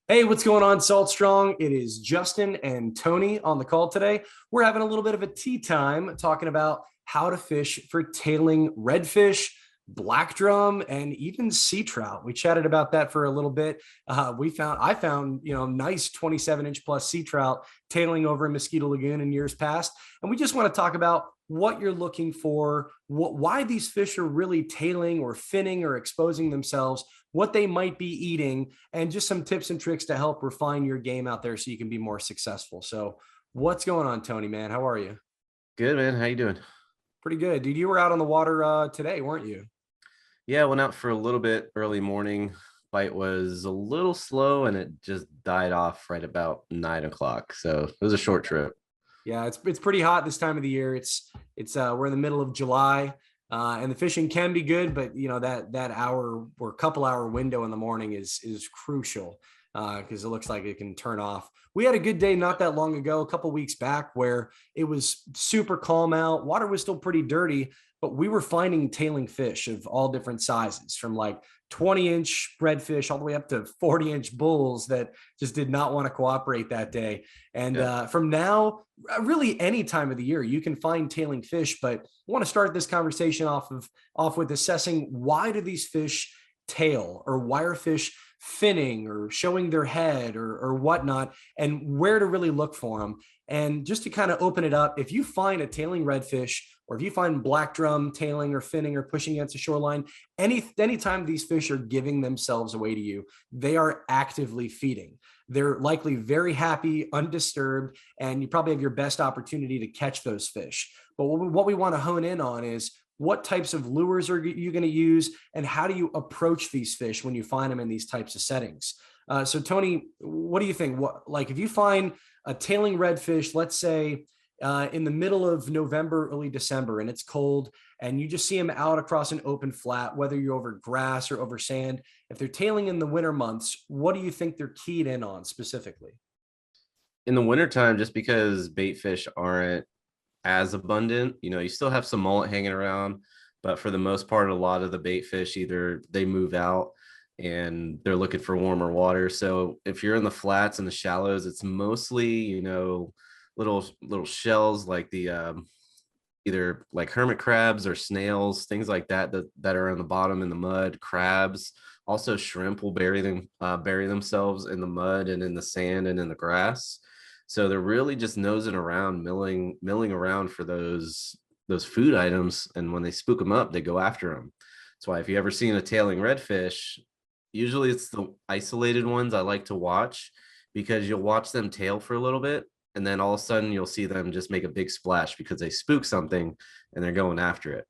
Hey, what's going on, Salt Strong? It is Justin and Tony on the call today. We're having a little bit of a tea time talking about how to fish for tailing redfish, black drum, and even sea trout. We chatted about that for a little bit. I found, nice 27-inch plus sea trout tailing over in Mosquito Lagoon in years past. And we just want to talk about what you're looking for, why these fish are really tailing or finning or exposing themselves, what they might be eating, and just some tips and tricks to help refine your game out there so you can be more successful. So, what's going on, Tony, man? How are you? Good, man. How you doing? Pretty good, dude. You were out on the water today, weren't you? Yeah, I went out for a little bit early morning. Bite was a little slow and it just died off right about 9 o'clock. So it was a short Okay. trip. Yeah, it's pretty hot this time of the year. It's we're in the middle of July, and the fishing can be good, but that hour or couple hour window in the morning is crucial because it looks like it can turn off. We had a good day not that long ago, a couple weeks back, where it was super calm out. Water was still pretty dirty, but we were finding tailing fish of all different sizes, from like 20-inch redfish all the way up to 40-inch bulls that just did not want to cooperate that day. And Yeah. from now, really any time of the year, you can find tailing fish. But I want to start this conversation off with assessing, why do these fish tail, or why are fish finning or showing their head or whatnot, and where to really look for them. And just to kind of open it up, if you find a tailing redfish, or if you find black drum tailing or finning or pushing against the shoreline, anytime these fish are giving themselves away to you, they are actively feeding. They're likely very happy, undisturbed, and you probably have your best opportunity to catch those fish. But what we want to hone in on is, what types of lures are you going to use, and how do you approach these fish when you find them in these types of settings? So, Tony, what do you think? Like, if you find a tailing redfish, let's say in the middle of November, early December, and it's cold, and you just see them out across an open flat, whether you're over grass or over sand, if they're tailing in the winter months, what do you think they're keyed in on specifically? In the wintertime, just because bait fish aren't as abundant, you still have some mullet hanging around, but for the most part, a lot of the bait fish either they move out and they're looking for warmer water. So if you're in the flats and the shallows, it's mostly, little shells like the either like hermit crabs or snails, things like that are on the bottom in the mud. Crabs, also shrimp will bury themselves in the mud and in the sand and in the grass. So they're really just nosing around, milling around for those food items. And when they spook them up, they go after them. That's why if you ever seen a tailing redfish, usually it's the isolated ones I like to watch, because you'll watch them tail for a little bit and then all of a sudden you'll see them just make a big splash because they spook something and they're going after it.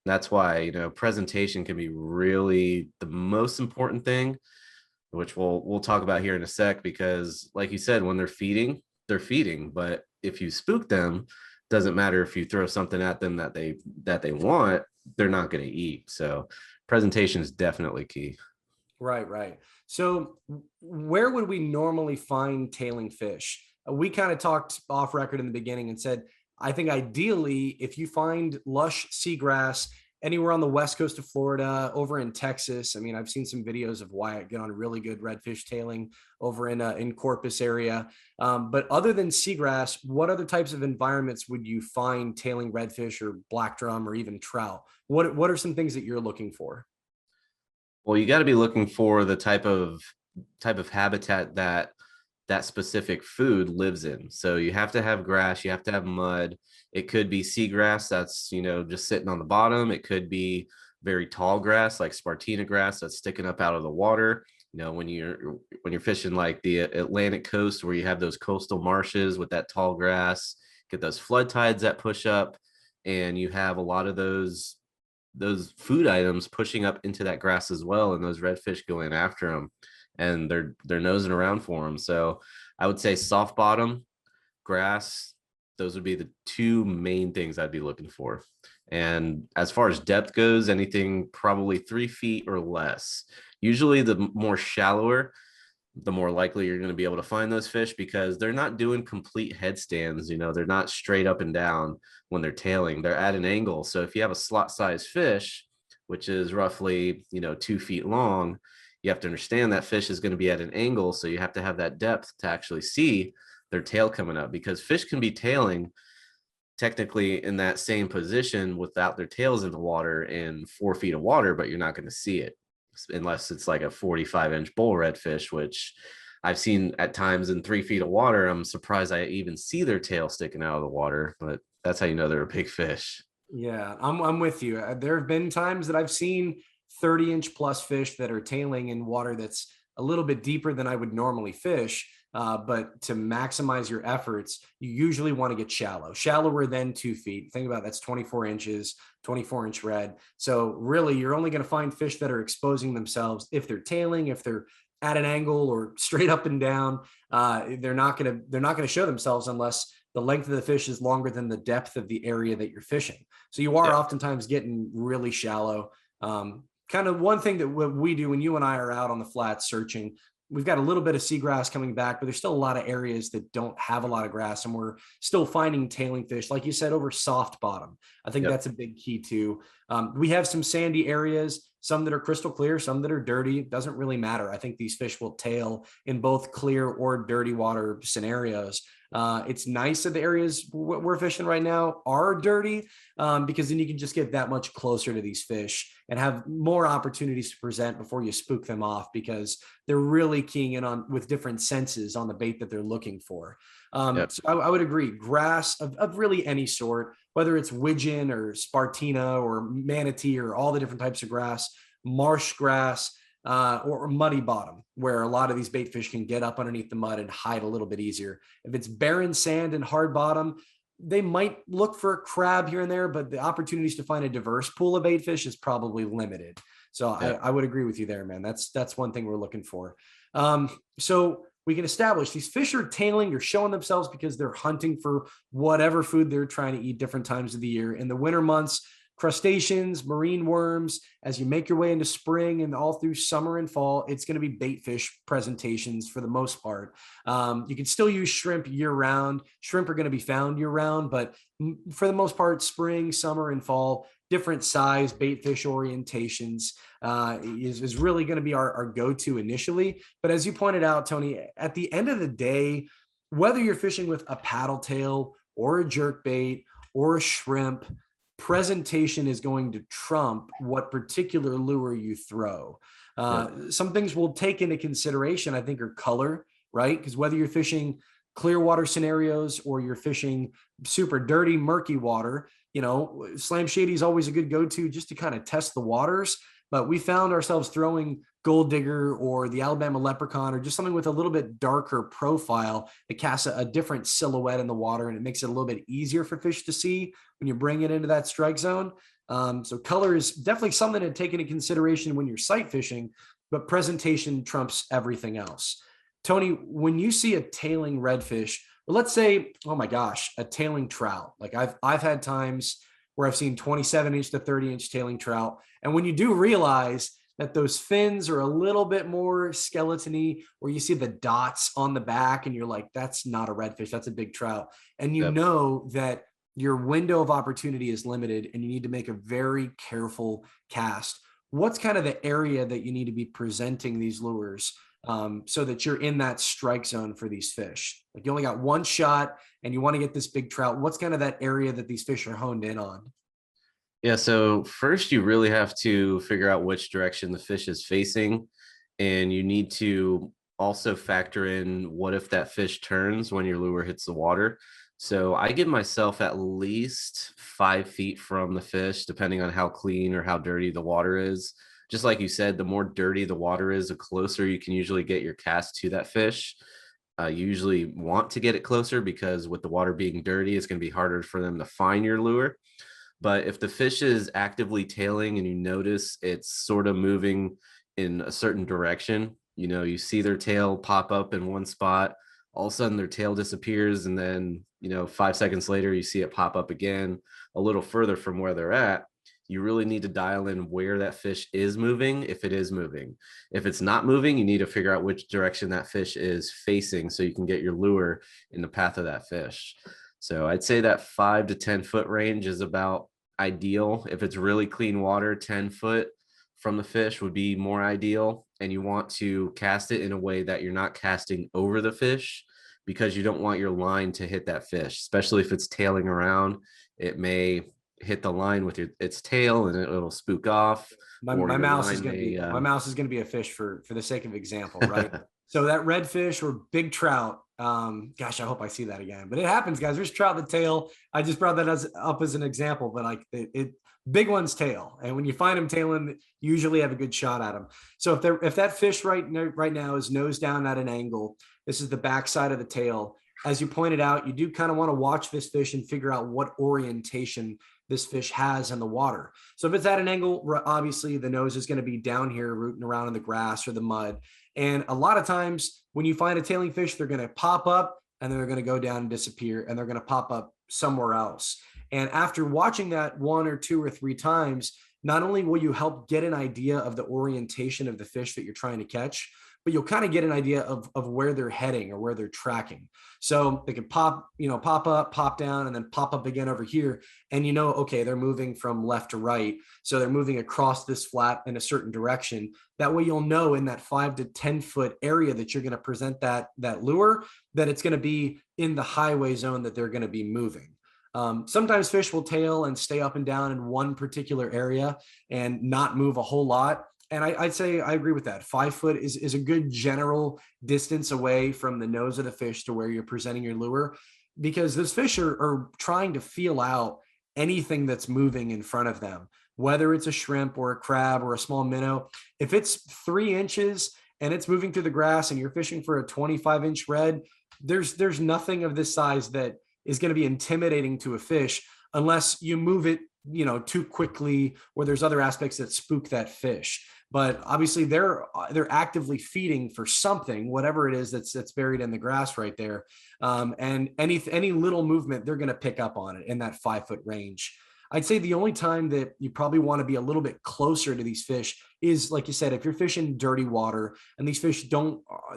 That's why, presentation can be really the most important thing, which we'll talk about here in a sec, because like you said, when they're feeding, but if you spook them, doesn't matter if you throw something at them that they want, they're not going to eat. So presentation is definitely key. Right, right. So, where would we normally find tailing fish? We kind of talked off record in the beginning and said, I think ideally, if you find lush seagrass anywhere on the west coast of Florida, over in Texas. I mean, I've seen some videos of Wyatt get on really good redfish tailing over in Corpus area. But other than seagrass, what other types of environments would you find tailing redfish or black drum or even trout? What are some things that you're looking for? Well, you got to be looking for the type of habitat that specific food lives in. So you have to have grass, you have to have mud. It could be seagrass that's, just sitting on the bottom. It could be very tall grass like Spartina grass that's sticking up out of the water. When you're fishing like the Atlantic coast, where you have those coastal marshes with that tall grass, get those flood tides that push up, and you have a lot of those food items pushing up into that grass as well, and those redfish going after them, and they're nosing around for them. So I would say soft bottom grass, those would be the two main things I'd be looking for. And as far as depth goes, anything probably 3 feet or less. Usually the more shallower, the more likely you're going to be able to find those fish, because they're not doing complete headstands. They're not straight up and down when they're tailing. They're at an angle. So if you have a slot size fish, which is roughly, 2 feet long, you have to understand that fish is going to be at an angle. So you have to have that depth to actually see their tail coming up, because fish can be tailing technically in that same position without their tails in the water in 4 feet of water, but you're not going to see it unless it's like a 45-inch bull redfish, which I've seen at times in 3 feet of water. I'm surprised I even see their tail sticking out of the water, but that's how you know they're a big fish. Yeah, I'm with you. There have been times that I've seen 30-inch plus fish that are tailing in water that's a little bit deeper than I would normally fish. But to maximize your efforts, you usually want to get shallower than 2 feet. Think about that's 24 inches, 24-inch red. So really, you're only going to find fish that are exposing themselves if they're tailing, if they're at an angle or straight up and down. They're not going to show themselves unless the length of the fish is longer than the depth of the area that you're fishing. So you are Yeah. oftentimes getting really shallow. Kind of one thing that we do when you and I are out on the flats searching, we've got a little bit of seagrass coming back, but there's still a lot of areas that don't have a lot of grass, and we're still finding tailing fish, like you said, over soft bottom. I think Yep. that's a big key too. We have some sandy areas, some that are crystal clear, some that are dirty. It doesn't really matter. I think these fish will tail in both clear or dirty water scenarios. It's nice that the areas we're fishing right now are dirty, because then you can just get that much closer to these fish and have more opportunities to present before you spook them off, because they're really keying in on with different senses on the bait that they're looking for. Yep. So I would agree, grass of really any sort, whether it's widgeon or spartina or manatee or all the different types of grass, marsh grass, or muddy bottom, where a lot of these bait fish can get up underneath the mud and hide a little bit easier. If it's barren sand and hard bottom, they might look for a crab here and there, but the opportunities to find a diverse pool of bait fish is probably limited. So Yep. I would agree with you there, man. That's one thing we're looking for. So we can establish these fish are tailing or showing themselves because they're hunting for whatever food they're trying to eat different times of the year. In the winter months, crustaceans, marine worms. As you make your way into spring and all through summer and fall, it's going to be bait fish presentations for the most part. You can still use shrimp year round. Shrimp are going to be found year round, but for the most part, spring, summer, and fall, different size bait fish orientations is really going to be our go-to initially. But as you pointed out, Tony, at the end of the day, whether you're fishing with a paddle tail or a jerk bait or a shrimp, presentation is going to trump what particular lure you throw. Yep. Some things we'll take into consideration, I think, are color, right? Because whether you're fishing clear water scenarios or you're fishing super dirty, murky water, Slam Shady is always a good go-to just to kind of test the waters. But we found ourselves throwing Gold Digger or the Alabama Leprechaun or just something with a little bit darker profile that casts a different silhouette in the water, and it makes it a little bit easier for fish to see when you bring it into that strike zone. So color is definitely something to take into consideration when you're sight fishing, but presentation trumps everything else. Tony, when you see a tailing redfish, or let's say, oh my gosh, a tailing trout, like I've had times where I've seen 27-inch to 30-inch tailing trout. And when you do realize that those fins are a little bit more skeletony, or you see the dots on the back and you're like, that's not a redfish, that's a big trout. And you Yep. know that your window of opportunity is limited and you need to make a very careful cast. What's kind of the area that you need to be presenting these lures, so that you're in that strike zone for these fish? Like you only got one shot and you want to get this big trout. What's kind of that area that these fish are honed in on? Yeah, so first you really have to figure out which direction the fish is facing, and you need to also factor in what if that fish turns when your lure hits the water. So I give myself at least 5 feet from the fish, depending on how clean or how dirty the water is. Just like you said, the more dirty the water is, the closer you can usually get your cast to that fish. You usually want to get it closer because with the water being dirty, it's going to be harder for them to find your lure. But if the fish is actively tailing and you notice it's sort of moving in a certain direction, you see their tail pop up in one spot, all of a sudden their tail disappears, and then, 5 seconds later, you see it pop up again a little further from where they're at. You really need to dial in where that fish is moving, if it is moving. If it's not moving, you need to figure out which direction that fish is facing so you can get your lure in the path of that fish. So I'd say that 5 to 10 foot range is about ideal. If it's really clean water, 10 foot from the fish would be more ideal. And you want to cast it in a way that you're not casting over the fish, because you don't want your line to hit that fish, especially if it's tailing around. It may hit the line with its tail and it'll spook off, or My your mouse is line going to may be my mouse is going to be a fish for the sake of example, right? So that redfish or big trout, gosh, I hope I see that again. But it happens, guys. There's trout in the tail. I just brought that up as an example, but like it big one's tail, and when you find them tailing, you usually have a good shot at them. So if that fish right now is nose down at an angle, this is the backside of the tail. As you pointed out, you do kind of want to watch this fish and figure out what orientation this fish has in the water. So if it's at an angle, obviously the nose is going to be down here rooting around in the grass or the mud. And a lot of times when you find a tailing fish, they're going to pop up and they're going to go down and disappear, and they're going to pop up somewhere else. And after watching that 1 or 2 or 3 times, not only will you help get an idea of the orientation of the fish that you're trying to catch, but you'll kind of get an idea of where they're heading or where they're tracking. So they can pop up, pop down, and then pop up again over here. And okay, they're moving from left to right. So they're moving across this flat in a certain direction. That way you'll know in that 5 to 10 foot area that you're going to present that lure, that it's going to be in the highway zone that they're going to be moving. Sometimes fish will tail and stay up and down in one particular area and not move a whole lot. And I'd say I agree with that. 5 foot is a good general distance away from the nose of the fish to where you're presenting your lure, because those fish are trying to feel out anything that's moving in front of them, whether it's a shrimp or a crab or a small minnow. If it's 3 inches and it's moving through the grass and you're fishing for a 25-inch red, there's nothing of this size that is going to be intimidating to a fish unless you move it too quickly, or there's other aspects that spook that fish. But obviously they're actively feeding for something, whatever it is that's buried in the grass right there. And any little movement, they're going to pick up on it in that 5 foot range. I'd say the only time that you probably want to be a little bit closer to these fish is, like you said, if you're fishing dirty water and these fish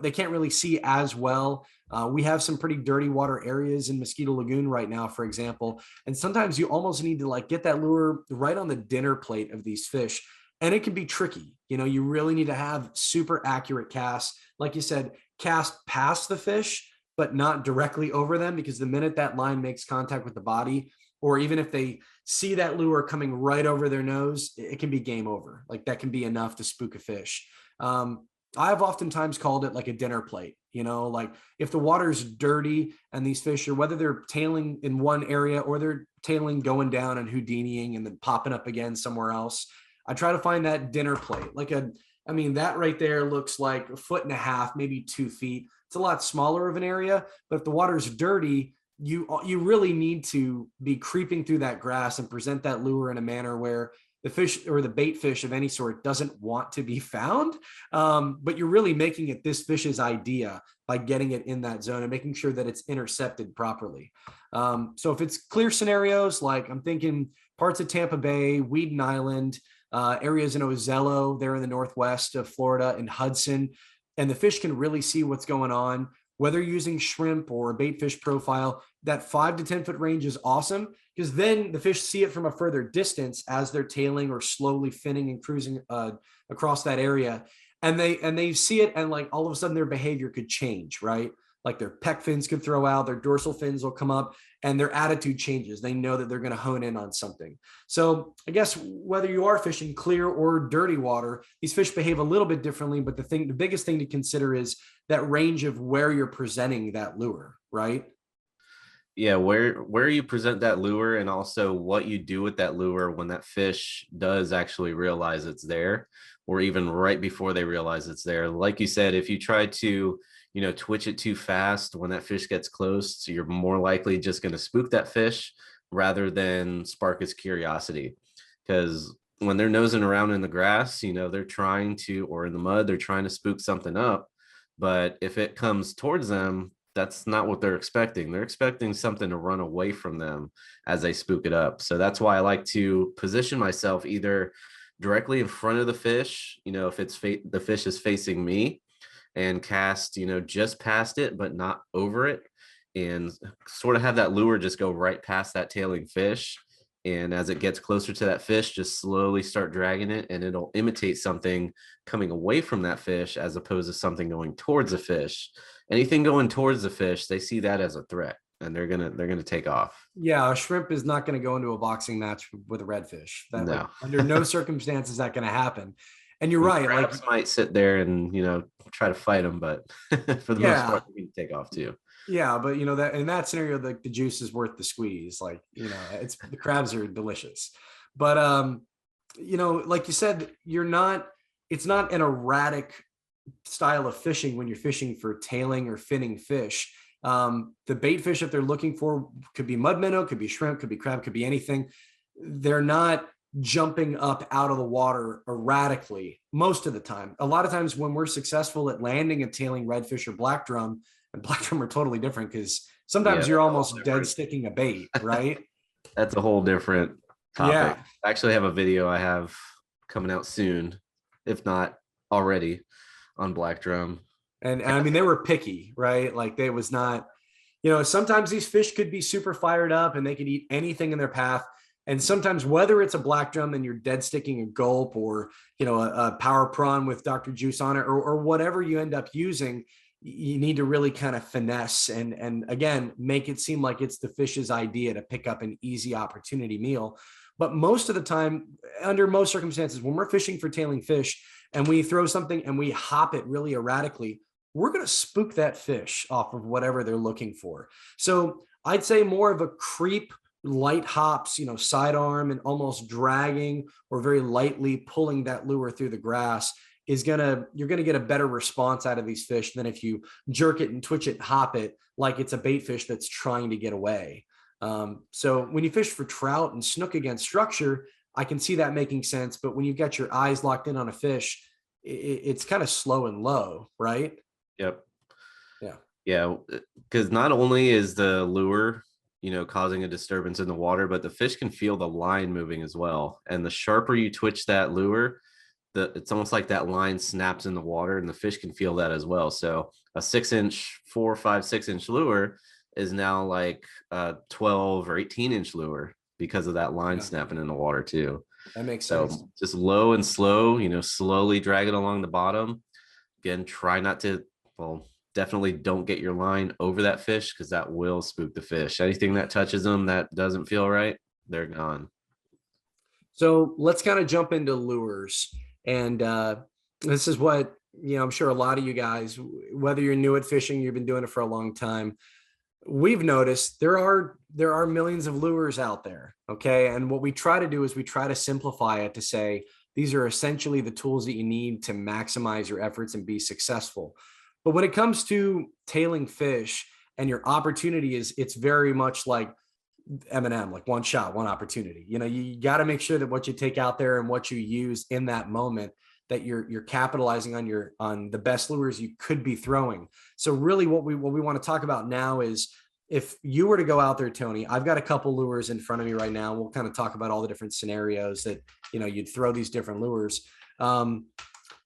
they can't really see as well. We have some pretty dirty water areas in Mosquito Lagoon right now, for example. And sometimes you almost need to get that lure right on the dinner plate of these fish. And it can be tricky. You really need to have super accurate casts. Like you said, cast past the fish, but not directly over them, because the minute that line makes contact with the body, or even if they see that lure coming right over their nose, it can be game over. Like that can be enough to spook a fish. I've oftentimes called it like a dinner plate, like if the water's dirty and these fish are, whether they're tailing in one area or they're tailing going down and Houdiniing and then popping up again somewhere else, I try to find that dinner plate. That right there looks like 1.5 feet, maybe 2 feet. It's a lot smaller of an area, but if the water's dirty, you really need to be creeping through that grass and present that lure in a manner where the fish or the bait fish of any sort doesn't want to be found. But you're really making it this fish's idea by getting it in that zone and making sure that it's intercepted properly. So if it's clear scenarios, like I'm thinking parts of Tampa Bay, Weeden Island, areas in Ozello, there in the northwest of Florida, and Hudson, and the fish can really see what's going on, whether you're using shrimp or a bait fish profile, that 5 to 10 foot range is awesome, because then the fish see it from a further distance as they're tailing or slowly finning and cruising across that area. And they see it, and all of a sudden their behavior could change, right? Like their pec fins could throw out, their dorsal fins will come up, and their attitude changes. They know that they're going to hone in on something. So I guess whether you are fishing clear or dirty water, these fish behave a little bit differently. But the biggest thing to consider is that range of where you're presenting that lure, right? Yeah, where you present that lure, and also what you do with that lure when that fish does actually realize it's there, or even right before they realize it's there. Like you said, if you try to twitch it too fast when that fish gets close, so you're more likely just going to spook that fish rather than spark its curiosity. Because when they're nosing around in the grass, they're trying to, or in the mud, they're trying to spook something up. But if it comes towards them, that's not what they're expecting. They're expecting something to run away from them as they spook it up. So that's why I like to position myself either directly in front of the fish, if the fish is facing me, and cast, just past it, but not over it, and sort of have that lure just go right past that tailing fish. And as it gets closer to that fish, just slowly start dragging it, and it'll imitate something coming away from that fish as opposed to something going towards a fish. Anything going towards the fish, they see that as a threat, and they're gonna take off. Yeah, a shrimp is not going to go into a boxing match with a redfish. That, like, No. under no circumstances is that going to happen. And you're I mean, right. Like, crabs might sit there and try to fight them, but for the most yeah, part, they can take off too. yeah, but that in that scenario, the juice is worth the squeeze. Like, it's the crabs are delicious. But like you said, it's not an erratic style of fishing when you're fishing for tailing or finning fish. The bait fish that they're looking for could be mud minnow, could be shrimp, could be crab, could be anything. They're not jumping up out of the water erratically most of the time. A lot of times when we're successful at landing a tailing redfish or black drum, and black drum are totally different because Yeah, sometimes you're that's all almost dead different. sticking a bait, right? That's a whole different topic. Yeah. I actually have a video I have coming out soon, if not already, on black drum. And I mean, they were picky, right? Like, they was not, sometimes these fish could be super fired up and they could eat anything in their path. And sometimes, whether it's a black drum and you're dead sticking a gulp, or, a power prawn with Dr. Juice on it, or whatever you end up using, you need to really kind of finesse and again, make it seem like it's the fish's idea to pick up an easy opportunity meal. But most of the time, under most circumstances, when we're fishing for tailing fish and we throw something and we hop it really erratically, we're going to spook that fish off of whatever they're looking for. So I'd say more of a creep, light hops, sidearm and almost dragging or very lightly pulling that lure through the grass you're gonna get a better response out of these fish than if you jerk it and twitch it, hop it like it's a bait fish that's trying to get away. So when you fish for trout and snook against structure, I can see that making sense. But when you've got your eyes locked in on a fish, it's kind of slow and low, right? Yep. Yeah. Yeah, because not only is the lure, causing a disturbance in the water, but the fish can feel the line moving as well. And the sharper you twitch that lure, it's almost like that line snaps in the water, and the fish can feel that as well. So a 6-inch, 4, 5, 6-inch lure is now like a 12 or 18-inch lure because of that line snapping in the water too. That makes So sense. just low and slow, slowly drag it along the bottom. Again, try not to, well, definitely don't get your line over that fish because that will spook the fish. Anything that touches them that doesn't feel right, they're gone. So let's kind of jump into lures. And this is what, I'm sure a lot of you guys, whether you're new at fishing, you've been doing it for a long time, we've noticed there are millions of lures out there. Okay. And what we try to do is we try to simplify it to say, these are essentially the tools that you need to maximize your efforts and be successful. But when it comes to tailing fish and your opportunity it's very much like M&M, like one shot, one opportunity. You got to make sure that what you take out there and what you use in that moment, that you're capitalizing on the best lures you could be throwing. So really what we want to talk about now is, if you were to go out there, Tony, I've got a couple lures in front of me right now. We'll kind of talk about all the different scenarios that, you'd throw these different lures.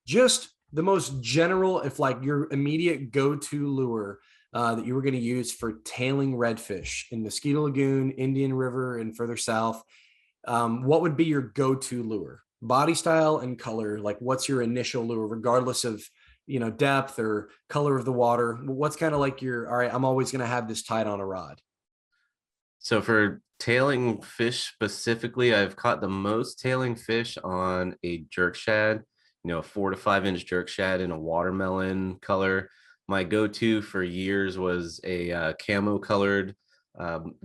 Just the most general, if like your immediate go-to lure that you were going to use for tailing redfish in Mosquito Lagoon, Indian River, and further south, what would be your go-to lure? Body style and color, like what's your initial lure, regardless of depth or color of the water? What's kind of like all right, I'm always going to have this tied on a rod? So for tailing fish specifically, I've caught the most tailing fish on a jerk shad, a 4 to 5-inch jerk shad in a watermelon color. My go-to for years was a camo colored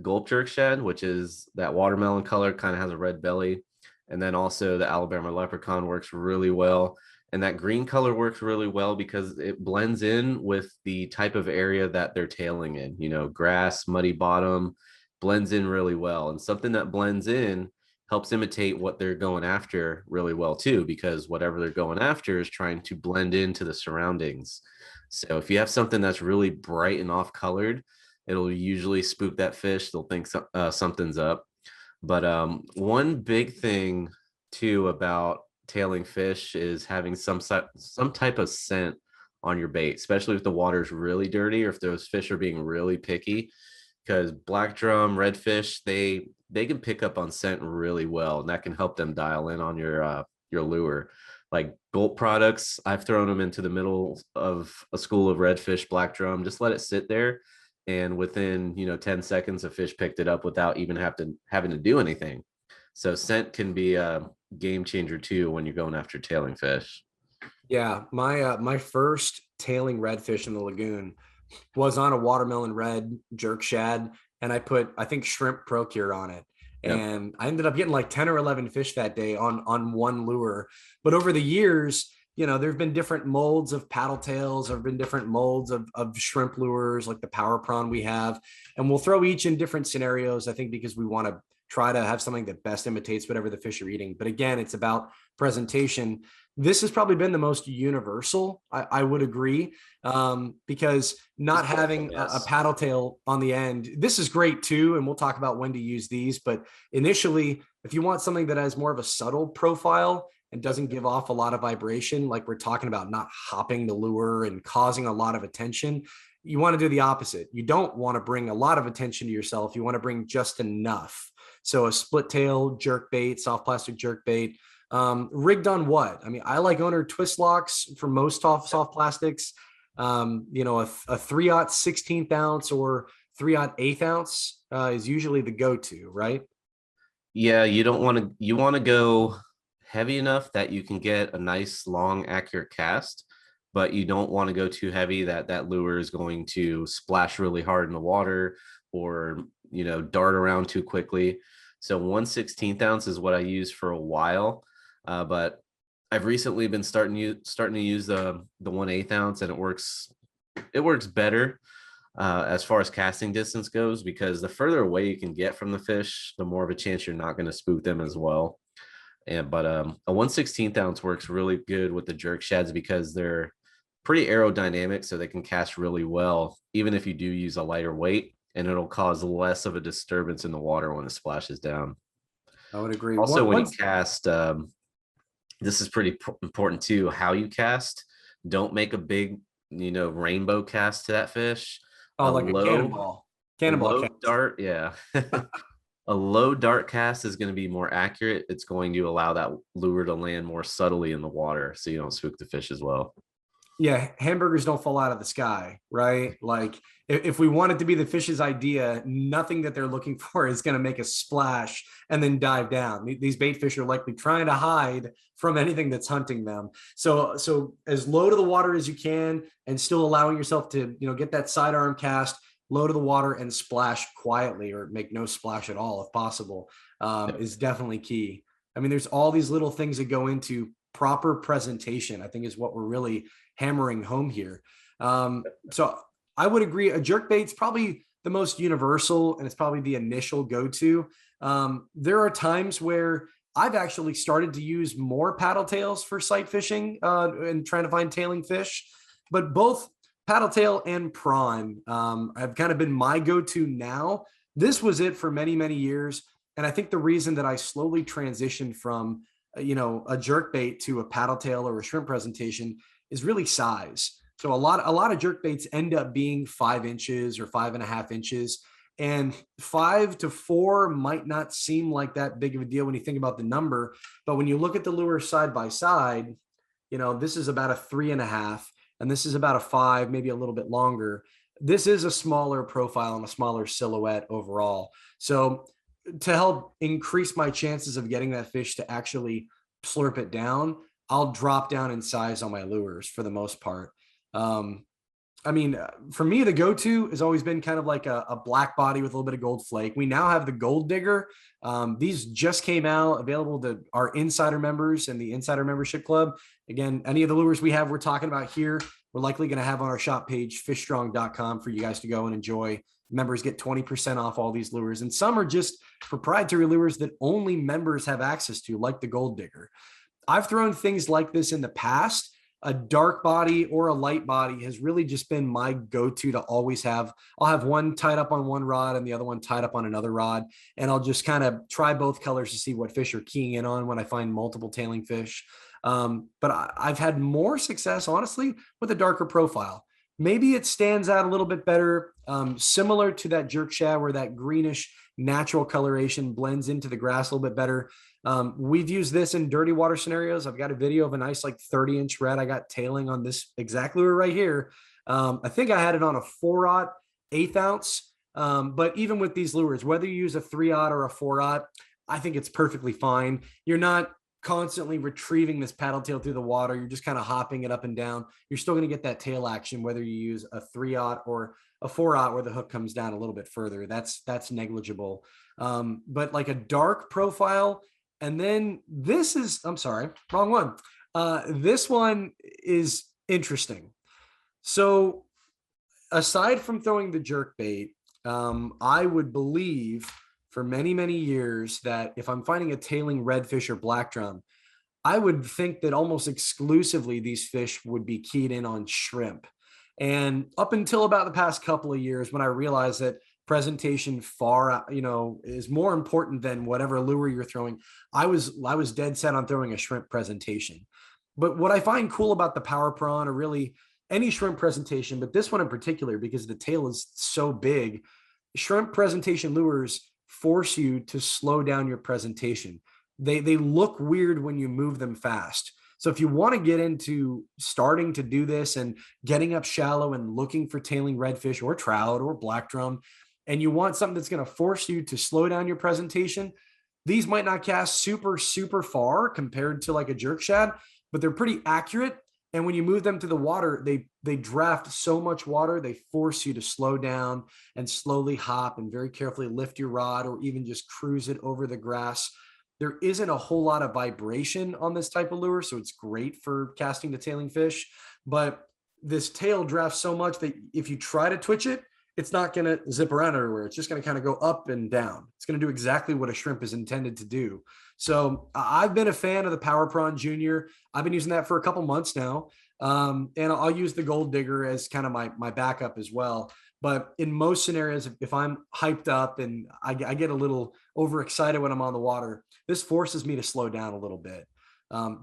gulp jerk shad, which is that watermelon color, kind of has a red belly. And then also the Alabama leprechaun works really well. And that green color works really well because it blends in with the type of area that they're tailing in, grass, muddy bottom, blends in really well. And something that blends in helps imitate what they're going after really well too, because whatever they're going after is trying to blend into the surroundings. So if you have something that's really bright and off colored, it'll usually spook that fish. They'll think something's up. But one big thing too about tailing fish is having some type of scent on your bait, especially if the water's really dirty or if those fish are being really picky. because black drum, redfish, they can pick up on scent really well, and that can help them dial in on your lure. Like gulp products, I've thrown them into the middle of a school of redfish, black drum, just let it sit there, and within 10 seconds, a fish picked it up without even having to do anything. So scent can be a game changer too when you're going after tailing fish. Yeah, my first tailing redfish in the lagoon was on a watermelon red jerk shad, and I put, I think, shrimp procure on it. Yep. And I ended up getting like 10 or 11 fish that day on one lure. But over the years, there have been different molds of paddle tails, there have been different molds of shrimp lures, like the power prawn we have. And we'll throw each in different scenarios, I think, because we want to try to have something that best imitates whatever the fish are eating. But again, it's about presentation. This has probably been the most universal, I would agree, because not having a Yes. paddle tail on the end, this is great too. And we'll talk about when to use these. But initially, if you want something that has more of a subtle profile and doesn't give off a lot of vibration, like we're talking about, not hopping the lure and causing a lot of attention, you want to do the opposite. You don't want to bring a lot of attention to yourself. You want to bring just enough. So a split tail jerk bait, soft plastic jerk bait, rigged on what? I mean, I like owner twist locks for most soft plastics. A 3/0 16th ounce or 3/0 1/8 ounce is usually the go-to, right? Yeah, you want to go heavy enough that you can get a nice long accurate cast, but you don't want to go too heavy that that lure is going to splash really hard in the water, or dart around too quickly. So 1/16 ounce is what I use for a while, but I've recently been starting to use the 1/8 ounce, and it works better as far as casting distance goes, because the further away you can get from the fish, the more of a chance you're not going to spook them as well. And but a 1/16 ounce works really good with the jerk shads because they're pretty aerodynamic, so they can cast really well, even if you do use a lighter weight, and it'll cause less of a disturbance in the water when it splashes down. I would agree. Also, when you Once, cast, this is pretty important too, how you cast. Don't make a big, rainbow cast to that fish. oh, A like a low, a cannonball low cast. dart, yeah. A low dart cast is going to be more accurate. It's going to allow that lure to land more subtly in the water, so you don't spook the fish as well. Yeah, hamburgers don't fall out of the sky, right? Like if we want it to be the fish's idea, nothing that they're looking for is going to make a splash and then dive down. These bait fish are likely trying to hide from anything that's hunting them. So as low to the water as you can, and still allowing yourself to, get that sidearm cast low to the water and splash quietly, or make no splash at all if possible, is definitely key. I mean, there's all these little things that go into proper presentation, I think, is what we're really hammering home here. So I would agree. A jerk bait's probably the most universal, and it's probably the initial go-to. There are times where I've actually started to use more paddle tails for sight fishing and trying to find tailing fish, but both paddle tail and prawn have kind of been my go-to now. This was it for many, many years. And I think the reason that I slowly transitioned from, a jerk bait to a paddle tail or a shrimp presentation is really size. So a lot of jerk baits end up being 5 inches or 5.5 inches, and 5 to 4 might not seem like that big of a deal when you think about the number. But when you look at the lure side by side, this is about a 3.5, and this is about a 5, maybe a little bit longer. This is a smaller profile and a smaller silhouette overall. So to help increase my chances of getting that fish to actually slurp it down, I'll drop down in size on my lures for the most part. Um, I mean, for me, the go-to has always been kind of like a black body with a little bit of gold flake. We now have the gold digger. These just came out, available to our insider members and the insider membership club. Again, any of the lures we have, we're talking about here, we're likely going to have on our shop page, fishstrong.com, for you guys to go and enjoy. Members get 20% off all these lures. And some are just proprietary lures that only members have access to, like the gold digger. I've thrown things like this in the past. A dark body or a light body has really just been my go-to to always have. I'll have one tied up on one rod and the other one tied up on another rod, and I'll just kind of try both colors to see what fish are keying in on when I find multiple tailing fish. But I've had more success, honestly, with a darker profile. maybe it stands out a little bit better, similar to that jerk shad where that greenish natural coloration blends into the grass a little bit better. We've used this in dirty water scenarios. I've got a video of a nice like 30-inch red I got tailing on this exact lure right here. I think I had it on a 4/0 eighth ounce. But even with these lures, whether you use a 3/0 or a 4/0, I think it's perfectly fine. You're not constantly retrieving this paddle tail through the water. You're just kind of hopping it up and down. You're still going to get that tail action, whether you use a 3/0 or a 4/0 where the hook comes down a little bit further. That's negligible. But like a dark profile, and then this is, I'm sorry, wrong one. This one is interesting. So aside from throwing the jerk bait, I would believe for many, many years that if I'm finding a tailing redfish or black drum, I would think that almost exclusively these fish would be keyed in on shrimp. And up until about the past couple of years, when I realized that presentation far, is more important than whatever lure you're throwing, I was dead set on throwing a shrimp presentation. But what I find cool about the power prawn, or really any shrimp presentation, but this one in particular, because the tail is so big, shrimp presentation lures force you to slow down your presentation. They look weird when you move them fast. So if you want to get into starting to do this and getting up shallow and looking for tailing redfish or trout or black drum, and you want something that's going to force you to slow down your presentation, these might not cast super, super far compared to like a jerk shad, but they're pretty accurate. And when you move them to the water, they draft so much water, they force you to slow down and slowly hop and very carefully lift your rod or even just cruise it over the grass. There isn't a whole lot of vibration on this type of lure, so it's great for casting the tailing fish. But this tail drafts so much that if you try to twitch it, it's not going to zip around everywhere. It's just going to kind of go up and down. It's going to do exactly what a shrimp is intended to do. So I've been a fan of the Power Prawn Junior. I've been using that for a couple months now. And I'll use the Gold Digger as kind of my backup as well. But in most scenarios, if I'm hyped up and I get a little overexcited when I'm on the water, this forces me to slow down a little bit.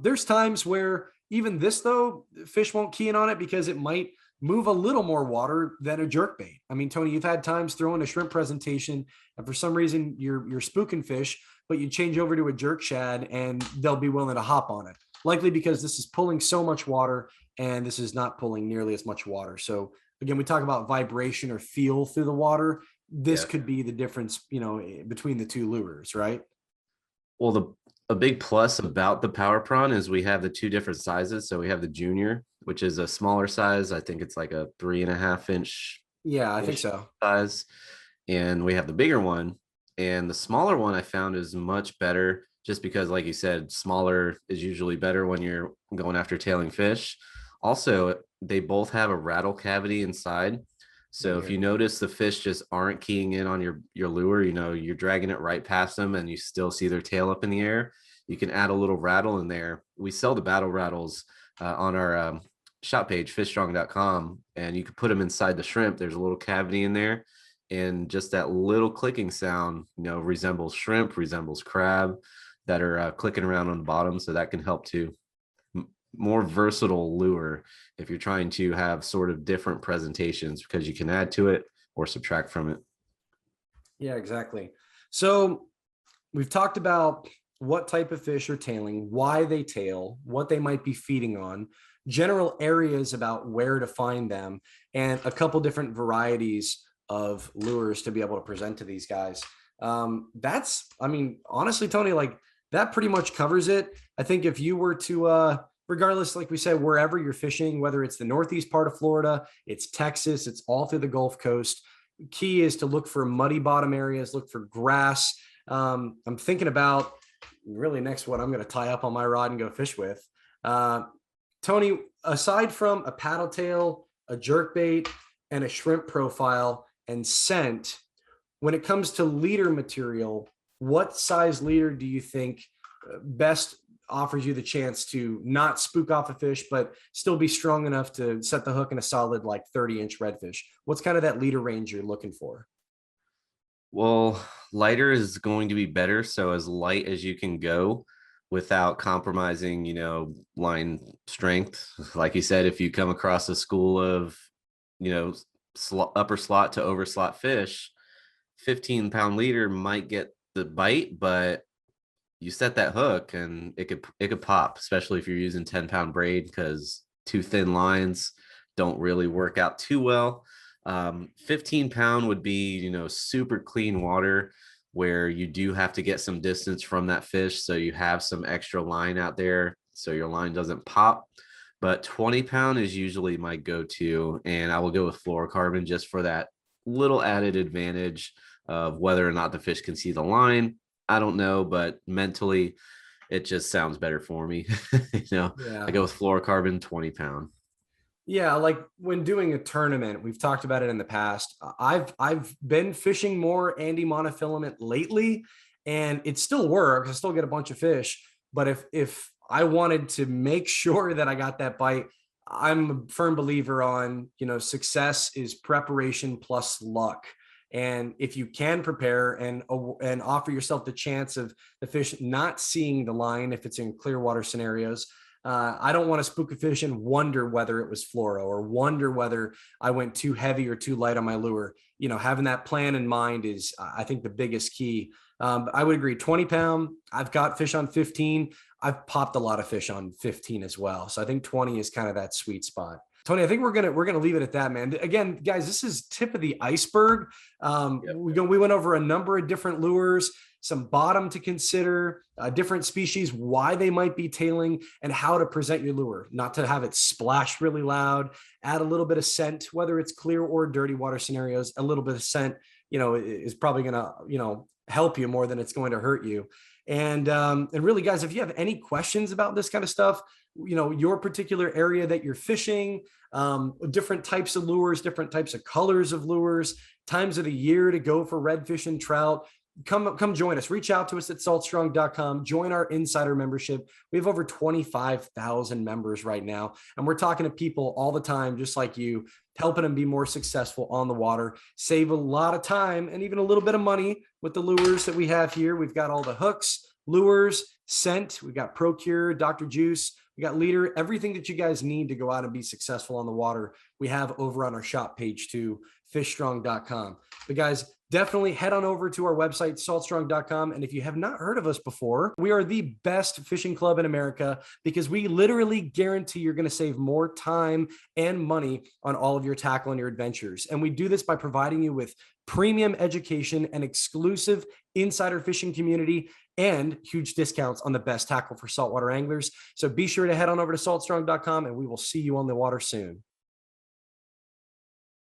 There's times where even this, though, fish won't key in on it because it might move a little more water than a jerkbait. I mean, Tony, you've had times throwing a shrimp presentation and for some reason you're spooking fish, but you change over to a jerk shad and they'll be willing to hop on it. Likely because this is pulling so much water and this is not pulling nearly as much water. So again, we talk about vibration or feel through the water. This could be the difference, between the two lures, right? Well, a big plus about the power prawn is we have the two different sizes. So we have the junior, which is a smaller size. I think it's like a 3.5 inch. Yeah, I think so. Size. And we have the bigger one. And the smaller one I found is much better just because, like you said, smaller is usually better when you're going after tailing fish. Also, they both have a rattle cavity inside. So if you notice the fish just aren't keying in on your lure, you're dragging it right past them and you still see their tail up in the air, you can add a little rattle in there. We sell the battle rattles on our shop page, fishstrong.com, and you can put them inside the shrimp. There's a little cavity in there. And just that little clicking sound, resembles shrimp, resembles crab that are clicking around on the bottom. So that can help to more versatile lure if you're trying to have sort of different presentations because you can add to it or subtract from it. Yeah, exactly. So we've talked about what type of fish are tailing, why they tail, what they might be feeding on, general areas about where to find them, and a couple different varieties of lures to be able to present to these guys. Honestly, Tony, like that pretty much covers it. I think if you were to, regardless, like we said, wherever you're fishing, whether it's the northeast part of Florida, it's Texas, it's all through the Gulf Coast, key is to look for muddy bottom areas, look for grass. I'm thinking about really next what I'm going to tie up on my rod and go fish with. Tony, aside from a paddle tail, a jerkbait, and a shrimp profile and scent, when it comes to leader material, what size leader do you think best offers you the chance to not spook off a fish, but still be strong enough to set the hook in a solid like 30-inch redfish? What's kind of that leader range you're looking for? Well, lighter is going to be better. So as light as you can go without compromising, line strength. Like you said, if you come across a school of you know, upper slot to over slot fish, 15-pound leader might get the bite, but you set that hook and it could pop, especially if you're using 10-pound braid, because too thin lines don't really work out too well. 15-pound would be, super clean water where you do have to get some distance from that fish. So you have some extra line out there so your line doesn't pop. But 20-pound is usually my go-to, and I will go with fluorocarbon just for that little added advantage of whether or not the fish can see the line. I don't know, but mentally, it just sounds better for me. I Yeah. go with fluorocarbon 20-pound. Yeah, like when doing a tournament, we've talked about it in the past. I've been fishing more Andy monofilament lately, and it still works. I still get a bunch of fish, but if I wanted to make sure that I got that bite, I'm a firm believer on, success is preparation plus luck. And if you can prepare and offer yourself the chance of the fish not seeing the line, if it's in clear water scenarios, I don't want to spook a fish and wonder whether it was fluoro or wonder whether I went too heavy or too light on my lure. Having that plan in mind is, I think, the biggest key. But I would agree, 20-pound. I've got fish on 15. I've popped a lot of fish on 15 as well. So I think 20 is kind of that sweet spot. Tony, I think we're gonna leave it at that, man. Again, guys, this is tip of the iceberg. Yep. We went over a number of different lures, some bottom to consider, different species, why they might be tailing, and how to present your lure. Not to have it splash really loud, add a little bit of scent, whether it's clear or dirty water scenarios. A little bit of scent, is probably gonna, help you more than it's going to hurt you. And really, guys, if you have any questions about this kind of stuff, your particular area that you're fishing, different types of lures, different types of colors of lures, times of the year to go for redfish and trout, come join us. Reach out to us at saltstrong.com. Join our insider membership. We have over 25,000 members right now, and we're talking to people all the time, just like you, helping them be more successful on the water, save a lot of time and even a little bit of money with the lures that we have here. We've got all the hooks, lures, scent. We've got Procure, Dr. Juice. We got Leader, everything that you guys need to go out and be successful on the water. We have over on our shop page too, fishstrong.com. But guys, definitely head on over to our website, saltstrong.com. And if you have not heard of us before, we are the best fishing club in America because we literally guarantee you're going to save more time and money on all of your tackle and your adventures. And we do this by providing you with premium education and exclusive insider fishing community and huge discounts on the best tackle for saltwater anglers. So be sure to head on over to saltstrong.com and we will see you on the water soon.